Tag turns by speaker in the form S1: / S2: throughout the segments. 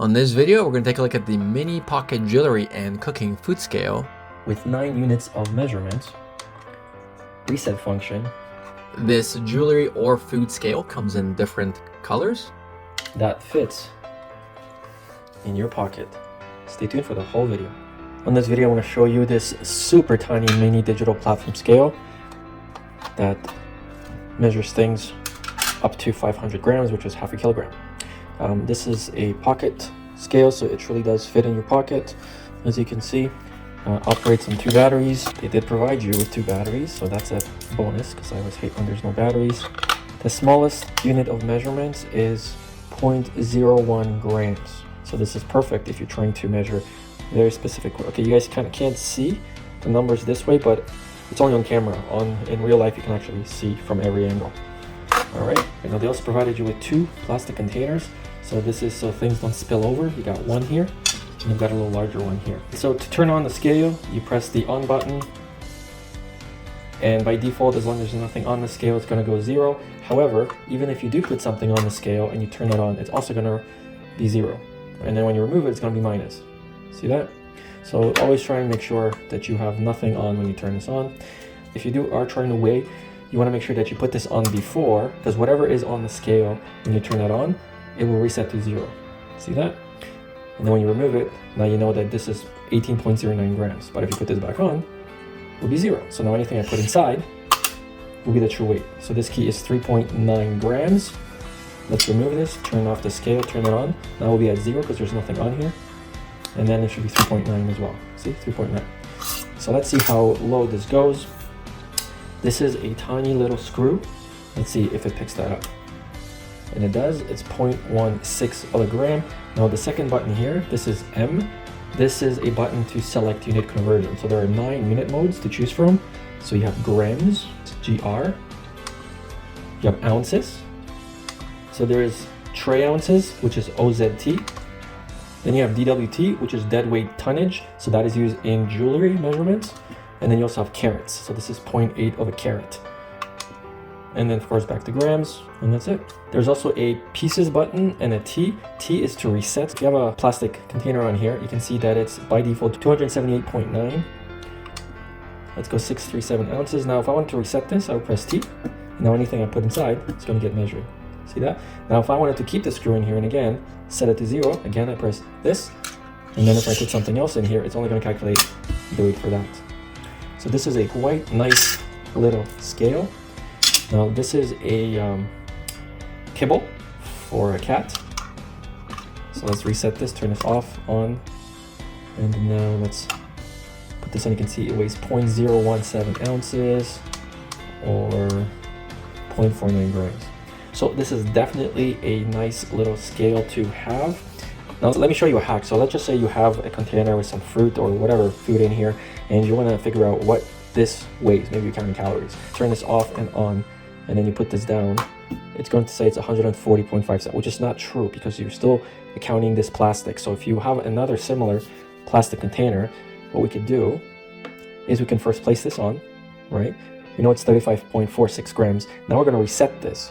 S1: On this video, we're going to take a look at the mini pocket jewelry and cooking food scale
S2: with 9 units of measurement, reset function.
S1: This jewelry or food scale comes in different colors
S2: that fits in your pocket. Stay tuned for the whole video. On this video, I'm going to show you this super tiny mini digital platform scale that measures things up to 500 grams, which is half a kilogram. This is a pocket scale, so it truly does fit in your pocket. As you can see, operates on 2 batteries. They did provide you with 2 batteries, so that's a bonus because I always hate when there's no batteries. The smallest unit of measurements is 0.01 grams. So this is perfect if you're trying to measure very specific. Okay, you guys kind of can't see the numbers this way, but it's only on camera. In real life, you can actually see from every angle. All right, and now they also provided you with 2 plastic containers. So this is so things don't spill over. You got one here, and you've got a little larger one here. So to turn on the scale, you press the on button, and by default, as long as there's nothing on the scale, it's going to go 0. However, even if you do put something on the scale and you turn it on, it's also going to be 0. And then when you remove it, it's going to be minus. See that? So always try and make sure that you have nothing on when you turn this on. If you are trying to weigh, you want to make sure that you put this on before, because whatever is on the scale, when you turn that on, it will reset to 0. See that? And then when you remove it, now you know that this is 18.09 grams. But if you put this back on, it will be 0. So now anything I put inside will be the true weight. So this key is 3.9 grams. Let's remove this, turn off the scale, turn it on. Now we'll be at 0 because there's nothing on here. And then it should be 3.9 as well. See, 3.9. So let's see how low this goes. This is a tiny little screw. Let's see if it picks that up. And it does. It's 0.16 of a gram. Now the second button here, this is M. This is a button to select unit conversion. So there are 9 unit modes to choose from. So you have grams, GR. You have ounces. So there is tray ounces, which is OZT. Then you have DWT, which is dead weight tonnage. So that is used in jewelry measurements. And then you also have carats. So this is 0.8 of a carat. And then of course back to grams, and that's it. There's also a pieces button and a T. T is to reset. If you have a plastic container on here, you can see that it's by default 278.9. Let's go 637 ounces. Now if I want to reset this, I would press T. And now anything I put inside, it's going to get measured. See that? Now if I wanted to keep the screw in here and again, set it to 0, again I press this. And then if I put something else in here, it's only going to calculate the weight for that. So this is a quite nice little scale. Now this is a kibble for a cat. So let's reset this, turn this off, on. And now let's put this on. You can see it weighs 0.017 ounces or 0.49 grams. So this is definitely a nice little scale to have. Now let me show you a hack. So let's just say you have a container with some fruit or whatever food in here, and you want to figure out what this weighs. Maybe you're counting calories. Turn this off and on, and then you put this down. It's going to say it's 140.5, which is not true because you're still counting this plastic. So if you have another similar plastic container, what we could do is we can first place this on, right? We know it's 35.46 grams. Now we're going to reset this.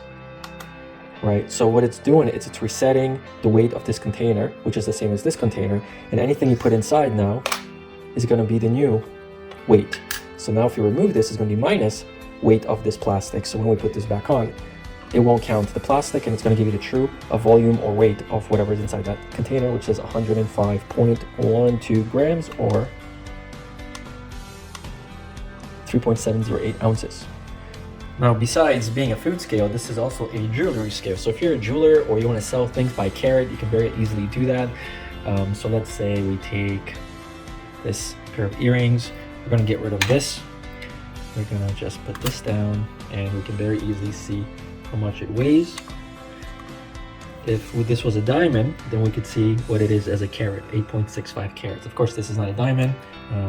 S2: Right, so what it's doing is it's resetting the weight of this container, which is the same as this container, and anything you put inside now is going to be the new weight. So now if you remove this, it's going to be minus weight of this plastic. So when we put this back on, it won't count the plastic, and it's going to give you the true volume or weight of whatever is inside that container, which is 105.12 grams or 3.708 ounces. Now, besides being a food scale, this is also a jewelry scale. So if you're a jeweler or you want to sell things by carat, you can very easily do that. So let's say we take this pair of earrings. We're going to get rid of this. We're going to just put this down, and we can very easily see how much it weighs. If this was a diamond, then we could see what it is as a carat, 8.65 carats. Of course, this is not a diamond.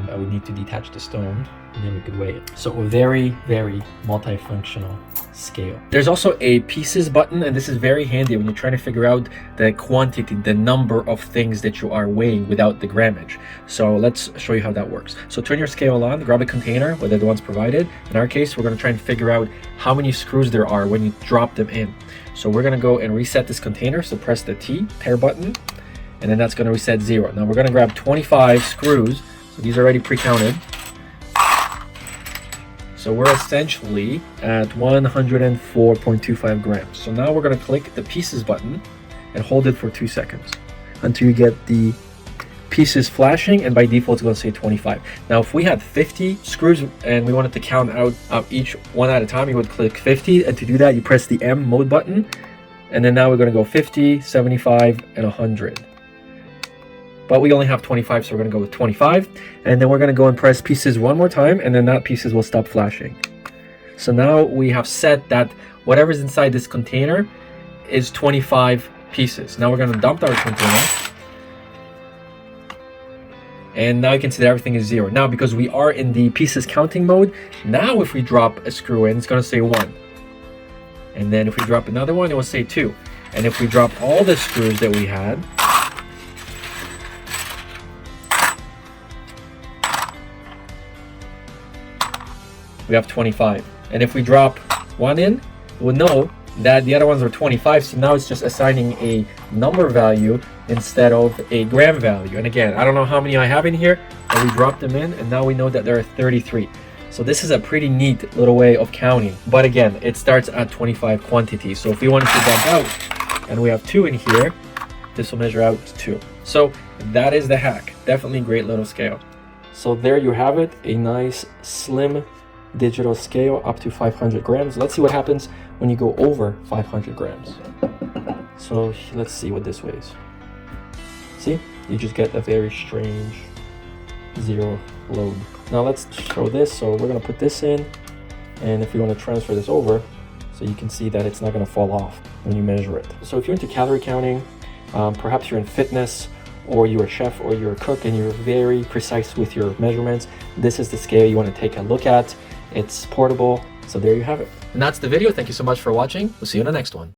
S2: I would need to detach the stone, and then we could weigh it. So a very, very multifunctional scale. There's also a pieces button, and this is very handy when you're trying to figure out the quantity, the number of things that you are weighing without the grammage. So let's show you how that works. So turn your scale on, grab a container, whether the one's provided. In our case, we're going to try and figure out how many screws there are when you drop them in. So we're going to go and reset this container. So press the T pair button, and then that's going to reset 0. Now we're going to grab 25 screws. So these are already pre-counted. So we're essentially at 104.25 grams. So now we're going to click the pieces button and hold it for 2 seconds until you get the pieces flashing, and by default it's going to say 25. Now if we had 50 screws and we wanted to count out each one at a time, you would click 50, and to do that you press the M mode button, and then now we're going to go 50, 75, and 100. But we only have 25, so we're going to go with 25, and then we're going to go and press pieces one more time, and then that pieces will stop flashing. So now we have set that whatever's inside this container is 25 pieces. Now we're going to dump our container, and now you can see that everything is 0. Now because we are in the pieces counting mode, now if we drop a screw in, it's going to say 1. And then if we drop another one, it will say 2. And if we drop all the screws that we had, we have 25. And if we drop 1 in, we'll know that the other ones are 25. So now it's just assigning a number value instead of a gram value. And again, I don't know how many I have in here, but we dropped them in, and now we know that there are 33. So this is a pretty neat little way of counting. But again, it starts at 25 quantity. So if we wanted to dump out and we have 2 in here, this will measure out to 2. So that is the hack. Definitely a great little scale. So there you have it, a nice slim digital scale up to 500 grams. Let's see what happens when you go over 500 grams. So let's see what this weighs. See, you just get a very strange 0 load. Now let's show this. So we're going to put this in, and if we want to transfer this over, so you can see that it's not going to fall off when you measure it. So if you're into calorie counting, perhaps you're in fitness, or you're a chef, or you're a cook, and you're very precise with your measurements, this is the scale you want to take a look at. It's portable, so there you have it.
S1: And that's the video. Thank you so much for watching. We'll see you in the next one.